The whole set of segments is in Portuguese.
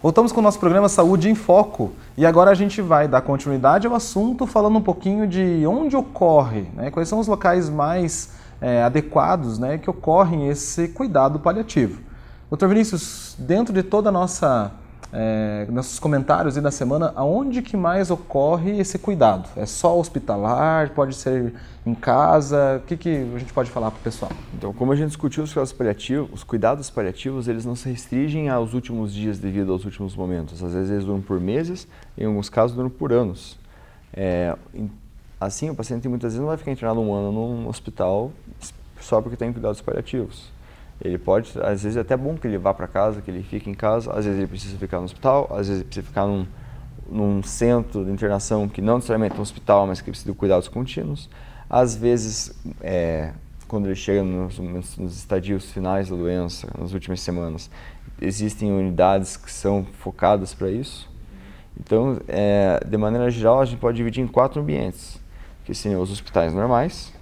Voltamos com o nosso programa Saúde em Foco e agora a gente vai dar continuidade ao assunto falando um pouquinho de onde ocorre, né? Quais são os locais mais adequados, né, que ocorrem esse cuidado paliativo. Dr. Vinícius, dentro de toda a nossos comentários e da semana, aonde que mais ocorre esse cuidado? É só hospitalar? Pode ser em casa? O que a gente pode falar para o pessoal? Então, como a gente discutiu os cuidados paliativos, eles não se restringem aos últimos dias devido aos últimos momentos. Às vezes eles duram por meses, em alguns casos duram por anos. Assim, o paciente muitas vezes não vai ficar internado um ano num hospital só porque tem cuidados paliativos. Ele pode, às vezes é até bom que ele vá para casa, que ele fique em casa, às vezes ele precisa ficar no hospital, às vezes ele precisa ficar num centro de internação que não necessariamente é um hospital, mas que precisa de cuidados contínuos. Às vezes, quando ele chega nos estadios finais da doença, nas últimas semanas, existem unidades que são focadas para isso. Então, de maneira geral, a gente pode dividir em 4 ambientes, que seriam os hospitais normais,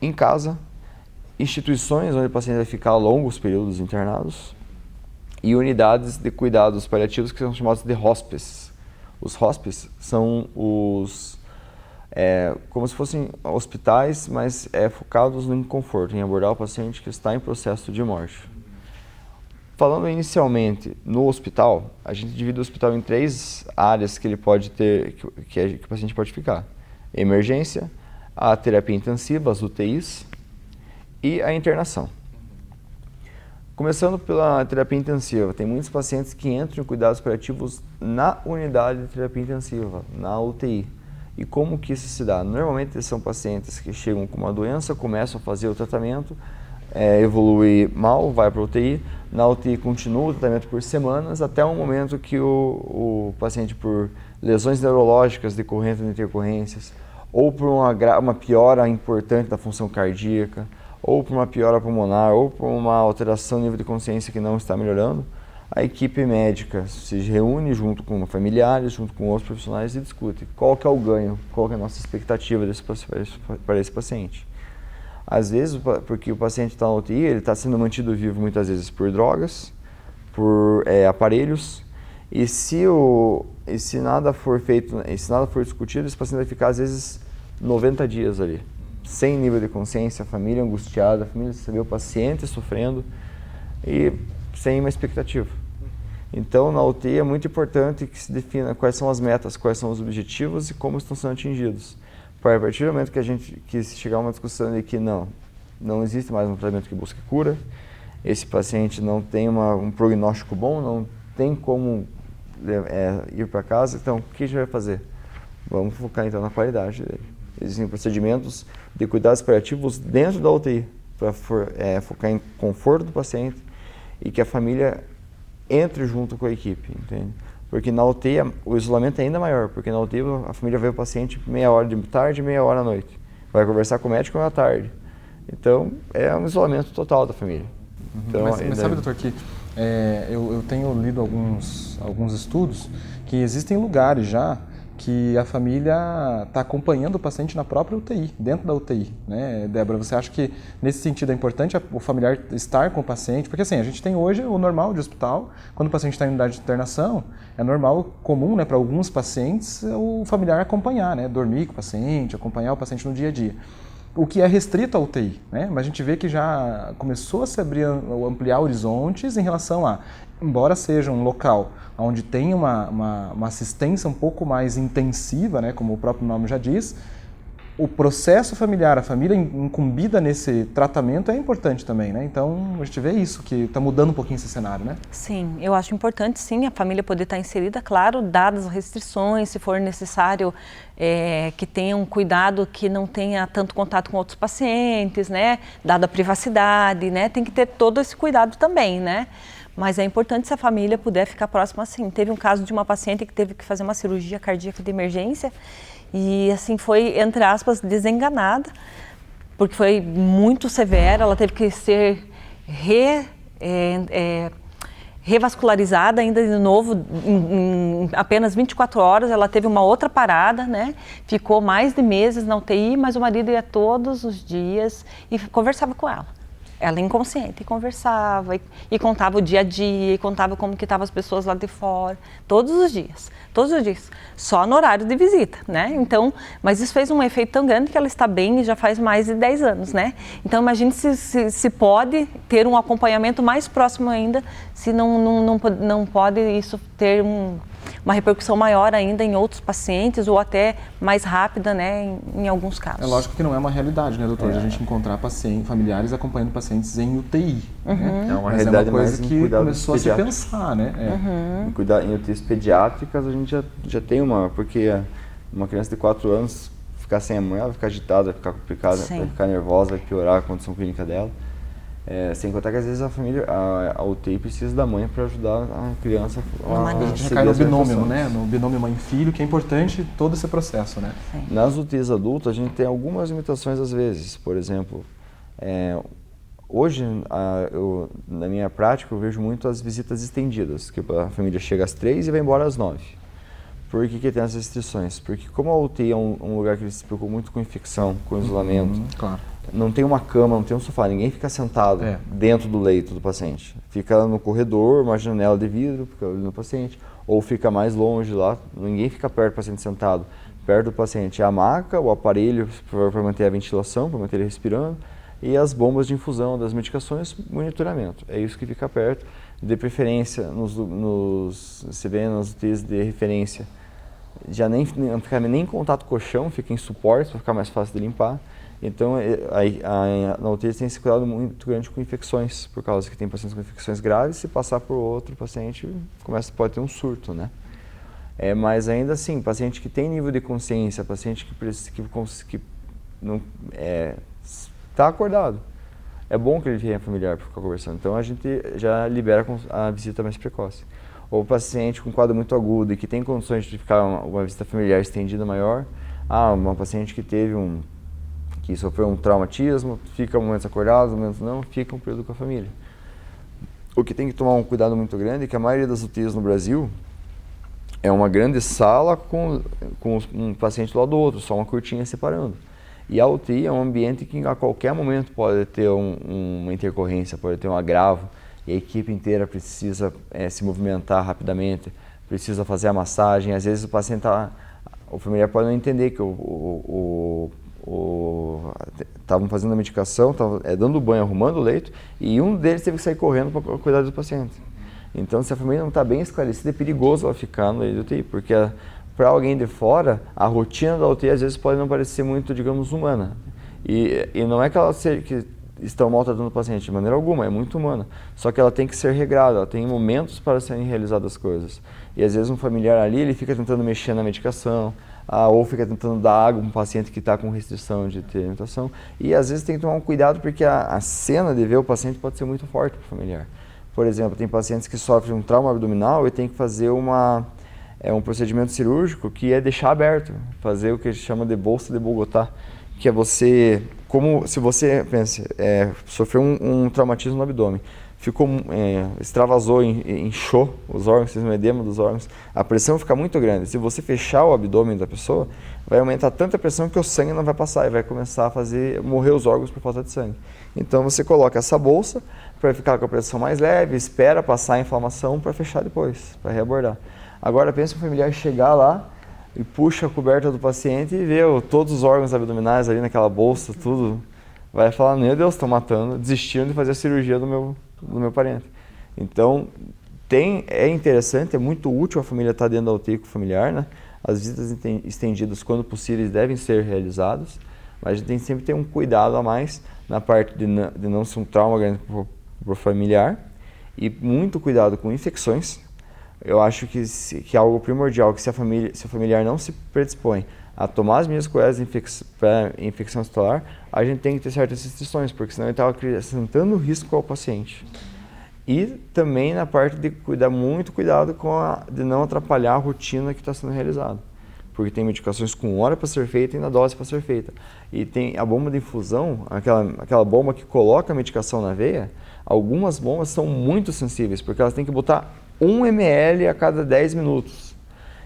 em casa, instituições onde o paciente vai ficar longos períodos internados e unidades de cuidados paliativos que são chamados de hospices. Os hospices são como se fossem hospitais, mas focados no conforto, em abordar o paciente que está em processo de morte. Falando inicialmente no hospital, a gente divide o hospital em 3 áreas que ele pode ter, que o paciente pode ficar: emergência, a terapia intensiva, as UTIs, e a internação. Começando pela terapia intensiva, tem muitos pacientes que entram em cuidados paliativos na unidade de terapia intensiva, na UTI. E como que isso se dá? Normalmente são pacientes que chegam com uma doença, começam a fazer o tratamento, evolui mal, vai para a UTI, na UTI continua o tratamento por semanas, até um momento que o paciente, por lesões neurológicas decorrentes de intercorrências, ou por uma piora importante da função cardíaca, ou por uma piora pulmonar, ou por uma alteração do nível de consciência que não está melhorando, a equipe médica se reúne junto com familiares, junto com outros profissionais e discute qual que é o ganho, qual que é a nossa expectativa para esse paciente. Às vezes, porque o paciente está na UTI, ele está sendo mantido vivo muitas vezes por drogas, por aparelhos, e se nada for feito, se nada for discutido, esse paciente vai ficar às vezes 90 dias ali, sem nível de consciência, a família angustiada, a família saber o paciente sofrendo e sem uma expectativa. Então, na UTI é muito importante que se defina quais são as metas, quais são os objetivos e como estão sendo atingidos. A partir do momento que chegar a uma discussão de que não existe mais um tratamento que busque cura, esse paciente não tem um prognóstico bom, não tem como ir para casa, então o que a gente vai fazer? Vamos focar então na qualidade dele. Existem procedimentos de cuidados paliativos dentro da UTI para focar em conforto do paciente e que a família entre junto com a equipe, entende? Porque na UTI o isolamento é ainda maior, porque na UTI a família vê o paciente meia hora de tarde e meia hora à noite. Vai conversar com o médico à tarde. Então, é um isolamento total da família. Então, mas sabe, doutor, que eu tenho lido alguns estudos que existem lugares já que a família está acompanhando o paciente na própria UTI, dentro da UTI, né? Débora, você acha que nesse sentido é importante o familiar estar com o paciente? Porque assim, a gente tem hoje o normal de hospital, quando o paciente está em unidade de internação, é normal, comum, né, para alguns pacientes, o familiar acompanhar, né? Dormir com o paciente, acompanhar o paciente no dia a dia. O que é restrito à UTI, né? Mas a gente vê que já começou a se ampliar horizontes em relação a, embora seja um local onde tem uma assistência um pouco mais intensiva, né, como o próprio nome já diz, o processo familiar, a família incumbida nesse tratamento é importante também, né? Então, a gente vê isso, que está mudando um pouquinho esse cenário, né? Sim, eu acho importante, sim, a família poder estar inserida, claro, dadas as restrições, se for necessário que tenha um cuidado que não tenha tanto contato com outros pacientes, né? Dada a privacidade, né? Tem que ter todo esse cuidado também, né? Mas é importante se a família puder ficar próxima, assim. Teve um caso de uma paciente que teve que fazer uma cirurgia cardíaca de emergência e, assim, foi, entre aspas, desenganada, porque foi muito severa, ela teve que ser revascularizada ainda de novo, em apenas 24 horas, ela teve uma outra parada, né? Ficou mais de meses na UTI, mas o marido ia todos os dias e conversava com ela. Ela inconsciente conversava e contava o dia a dia, e contava como que estavam as pessoas lá de fora, todos os dias, só no horário de visita, né? Então, mas isso fez um efeito tão grande que ela está bem e já faz mais de 10 anos, né? Então, imagine se pode ter um acompanhamento mais próximo ainda, se não pode isso ter uma repercussão maior ainda em outros pacientes ou até mais rápida, né, em alguns casos. É lógico que não é uma realidade, né, doutor? A gente encontrar familiares acompanhando pacientes em UTI. Né? É uma Mas realidade é uma coisa mais em que cuidados começou a se pediátricos. pensar, né? Em UTIs pediátricas a gente já tem porque uma criança de 4 anos ficar sem a mãe, ela vai ficar agitada, vai ficar complicada, vai ficar nervosa, vai piorar a condição clínica dela. Sem contar que às vezes a UTI precisa da mãe para ajudar a criança a gente já cai no binômio, né? No binômio mãe-filho, que é importante todo esse processo, né? Sim. Nas UTIs adultas a gente tem algumas limitações às vezes. Por exemplo, hoje na minha prática eu vejo muito as visitas estendidas, que a família chega às 3 e vai embora às 9. Por que tem essas restrições? Porque como a UTI é um lugar que se preocupa muito com infecção, com isolamento, claro. Não tem uma cama, não tem um sofá, ninguém fica sentado dentro do leito do paciente. Fica no corredor, uma janela de vidro, fica olhando no paciente, ou fica mais longe lá, ninguém fica perto do paciente sentado. Perto do paciente é a maca, o aparelho para manter a ventilação, para manter ele respirando, e as bombas de infusão das medicações, monitoramento. É isso que fica perto. De preferência, você vê nas UTIs de referência, já não fica nem em contato com o chão, fica em suporte para ficar mais fácil de limpar. Então, na UTI tem esse cuidado muito grande com infecções, por causa que tem pacientes com infecções graves, se passar por outro paciente, pode ter um surto, né? Mas ainda assim, paciente que tem nível de consciência, paciente que não está acordado, é bom que ele venha familiar para ficar conversando. Então, a gente já libera a visita mais precoce. Ou paciente com quadro muito agudo e que tem condições de ficar uma visita familiar estendida maior, uma paciente que sofreu um traumatismo, fica momentos acordados, momentos não, fica um período com a família. O que tem que tomar um cuidado muito grande é que a maioria das UTIs no Brasil é uma grande sala com um paciente do lado do outro, só uma cortina separando. E a UTI é um ambiente que a qualquer momento pode ter uma intercorrência, pode ter um agravo, e a equipe inteira precisa se movimentar rapidamente, precisa fazer a massagem. Às vezes o familiar pode não entender que estavam fazendo a medicação, estavam dando banho, arrumando o leito, e um deles teve que sair correndo para cuidar do paciente. Então, se a família não está bem esclarecida, é perigoso ela ficar no leito de UTI, porque para alguém de fora, a rotina da UTI às vezes pode não parecer muito, digamos, humana. E não é que que estão maltratando o paciente, de maneira alguma, é muito humana. Só que ela tem que ser regrada, ela tem momentos para serem realizadas as coisas. E às vezes um familiar ali, ele fica tentando mexer na medicação, ou fica tentando dar água para um paciente que está com restrição de ter alimentação. E às vezes tem que tomar um cuidado porque a cena de ver o paciente pode ser muito forte para o familiar. Por exemplo, tem pacientes que sofrem um trauma abdominal e tem que fazer um procedimento cirúrgico que é deixar aberto, fazer o que a gente chama de bolsa de Bogotá, que é se você pensa, sofreu um traumatismo no abdômen, extravasou, inchou os órgãos, fez um edema dos órgãos, a pressão fica muito grande. Se você fechar o abdômen da pessoa, vai aumentar tanta pressão que o sangue não vai passar e vai começar a morrer os órgãos por falta de sangue. Então você coloca essa bolsa para ficar com a pressão mais leve, espera passar a inflamação para fechar depois, para reabordar. Agora pensa o familiar chegar lá e puxa a coberta do paciente e vê todos os órgãos abdominais ali naquela bolsa, tudo. Vai falar, meu Deus, estão matando, desistiram de fazer a cirurgia do meu parente. Então, é interessante, é muito útil a família estar dentro da UTI com o familiar, né? As visitas estendidas, quando possíveis, devem ser realizadas, mas a gente tem que sempre ter um cuidado a mais na parte de não ser um trauma grande para o familiar e muito cuidado com infecções. Eu acho que é algo primordial, que se o familiar não se predispõe a tomar as medidas corretas para infecção hospitalar, a gente tem que ter certas restrições, porque senão ele está acrescentando risco ao paciente. E também na parte de muito cuidado de não atrapalhar a rotina que está sendo realizada. Porque tem medicações com hora para ser feita e na dose para ser feita. E tem a bomba de infusão, aquela bomba que coloca a medicação na veia, algumas bombas são muito sensíveis, porque elas têm que botar 1 ml a cada 10 minutos.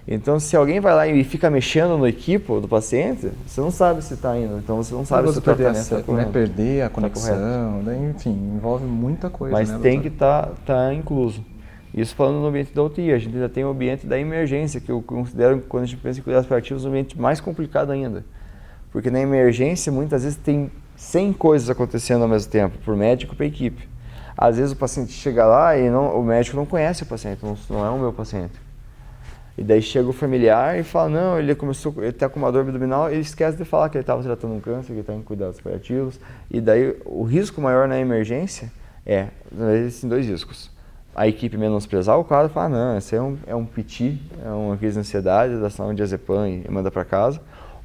Então, se alguém vai lá e fica mexendo no equipo do paciente, você não sabe se está indo. Então, você não sabe se o tratamento está correto. Perder a conexão, daí, enfim, envolve muita coisa. Mas né, tem que estar incluso. Isso falando no ambiente da UTI. A gente ainda tem o ambiente da emergência, que eu considero, quando a gente pensa em cuidados paliativos, um ambiente mais complicado ainda. Porque na emergência, muitas vezes, tem 100 coisas acontecendo ao mesmo tempo, por médico e por equipe. Às vezes o paciente chega lá e o médico não conhece o paciente, não é o meu paciente. E daí chega o familiar e fala, não, ele está com uma dor abdominal, ele esquece de falar que ele estava tratando um câncer, que ele está em cuidados paliativos. E daí o risco maior na emergência existem 2 riscos. A equipe menosprezar o quadro e falar, não, esse é um PT, é uma crise de ansiedade, dá ação de diazepam e manda para casa.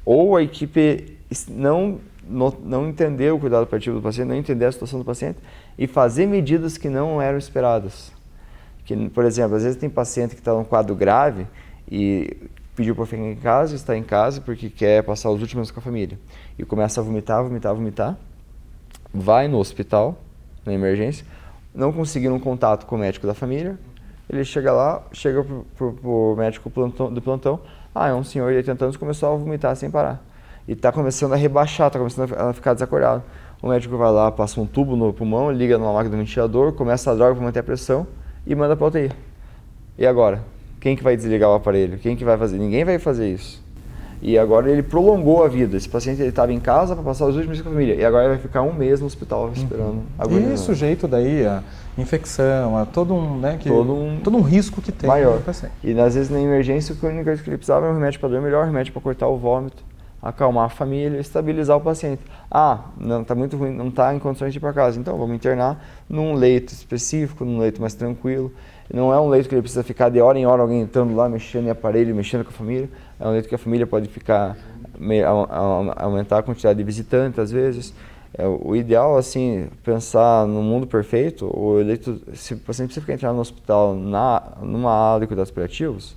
Ou a equipe não entender o cuidado paliativo do paciente, não entender a situação do paciente e fazer medidas que não eram esperadas. Que, por exemplo, às vezes tem paciente que está num quadro grave e pediu para ficar em casa, está em casa porque quer passar os últimos com a família. E começa a vomitar, vai no hospital, na emergência, não conseguindo um contato com o médico da família, ele chega lá, chega para o médico do plantão, é um senhor de 80 anos que começou a vomitar sem parar. E está começando a rebaixar, está começando a ficar desacordado. O médico vai lá, passa um tubo no pulmão, liga numa máquina do ventilador, começa a droga para manter a pressão, e manda para a UTI. E agora? Quem que vai desligar o aparelho? Quem que vai fazer? Ninguém vai fazer isso. E agora ele prolongou a vida. Esse paciente estava em casa para passar os últimos dias com a família. E agora ele vai ficar um mês no hospital esperando. E sujeito daí a infecção, a todo um risco que tem maior. No paciente. E às vezes na emergência a única coisa que ele precisava era um remédio para dor melhor, um remédio para cortar o vômito, acalmar a família, estabilizar o paciente. Não está muito ruim, não está em condições de ir para casa. Então vamos internar num leito específico, num leito mais tranquilo. Não é um leito que ele precisa ficar de hora em hora alguém entrando lá, mexendo em aparelho, mexendo com a família. É um leito que a família pode ficar, aumentar a quantidade de visitantes às vezes. O ideal, assim, pensar no mundo perfeito, o leito, se o paciente precisa ficar entrando no hospital numa ala de cuidados paliativos,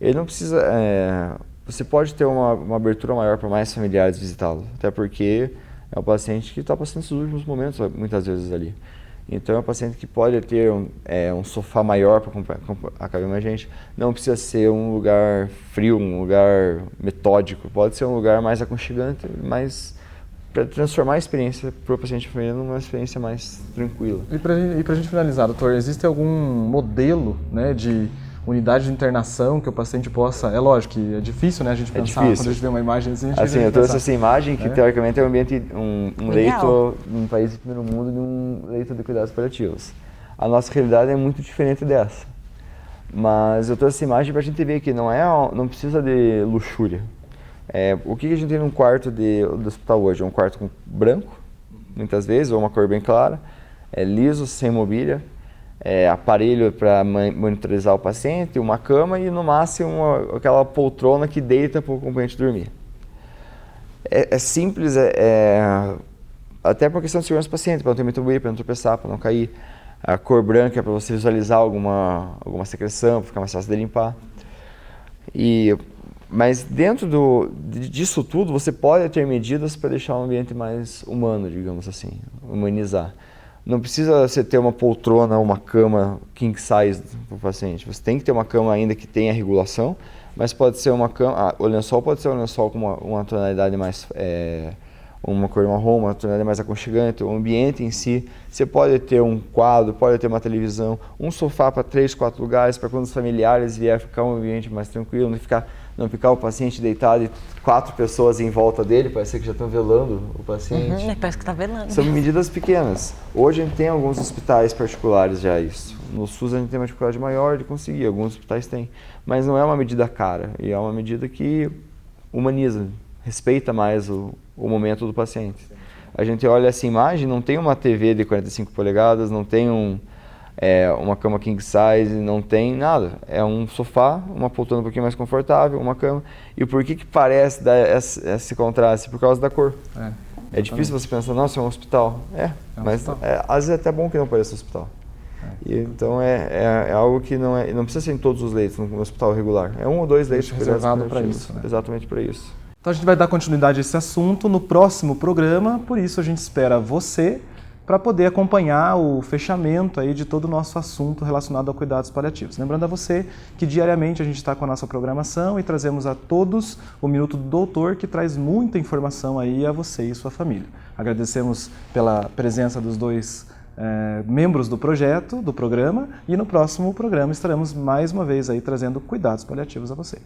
ele não precisa... Você pode ter uma abertura maior para mais familiares visitá-lo, até porque é um paciente que está passando esses últimos momentos, muitas vezes, ali. Então, é um paciente que pode ter um sofá maior para acabar com a gente. Não precisa ser um lugar frio, um lugar metódico. Pode ser um lugar mais aconchegante, mas para transformar a experiência para o paciente e família numa experiência mais tranquila. E para a gente finalizar, doutor, existe algum modelo, né, de unidade de internação que o paciente possa... É lógico que é difícil, né, a gente pensar, quando a gente vê uma imagem assim, eu trouxe essa imagem que, teoricamente, é um leito, num país de primeiro mundo, de um leito de cuidados paliativos. A nossa realidade é muito diferente dessa. Mas eu trouxe essa imagem para a gente ver que não precisa de luxúria. O que a gente tem num quarto do hospital hoje? É um quarto branco, muitas vezes, ou uma cor bem clara, liso, sem mobília, aparelho para monitorizar o paciente, uma cama e no máximo aquela poltrona que deita para o acompanhante dormir. É simples, até por questão de segurança do paciente, para não ter muito ruído, para não tropeçar, para não cair. A cor branca é para você visualizar alguma secreção, para ficar mais fácil de limpar. Mas dentro disso tudo, você pode ter medidas para deixar o ambiente mais humano, digamos assim, humanizar. Não precisa você ter uma poltrona ou uma cama king size para o paciente. Você tem que ter uma cama ainda que tenha regulação, mas pode ser uma cama... o lençol pode ser um lençol com uma tonalidade mais... uma cor marrom, uma tonalidade mais aconchegante. O ambiente em si, você pode ter um quadro, pode ter uma televisão, um sofá para 3, 4 lugares, para quando os familiares vierem ficar um ambiente mais tranquilo, não ficar o paciente deitado e 4 pessoas em volta dele, parece que já estão velando o paciente. Parece que está velando. São medidas pequenas. Hoje a gente tem alguns hospitais particulares já isso. No SUS a gente tem uma dificuldade maior de conseguir, alguns hospitais têm. Mas não é uma medida cara, e é uma medida que humaniza, respeita mais o momento do paciente. A gente olha essa imagem, não tem uma TV de 45 polegadas, não tem uma cama king size, não tem nada. É um sofá, uma poltrona um pouquinho mais confortável, uma cama. E por que parece dar esse contraste? Por causa da cor. É difícil você pensar, nossa, é um hospital. Mas hospital. Às vezes é até bom que não pareça um hospital. Então é algo que não precisa ser em todos os leitos no hospital regular. É 1 ou 2 leitos reservado para isso. Né? Exatamente para isso. Então a gente vai dar continuidade a esse assunto no próximo programa, por isso a gente espera você para poder acompanhar o fechamento aí de todo o nosso assunto relacionado a cuidados paliativos. Lembrando a você que diariamente a gente está com a nossa programação e trazemos a todos o Minuto do Doutor, que traz muita informação aí a você e sua família. Agradecemos pela presença dos dois membros do projeto, do programa, e no próximo programa estaremos mais uma vez aí trazendo cuidados paliativos a você.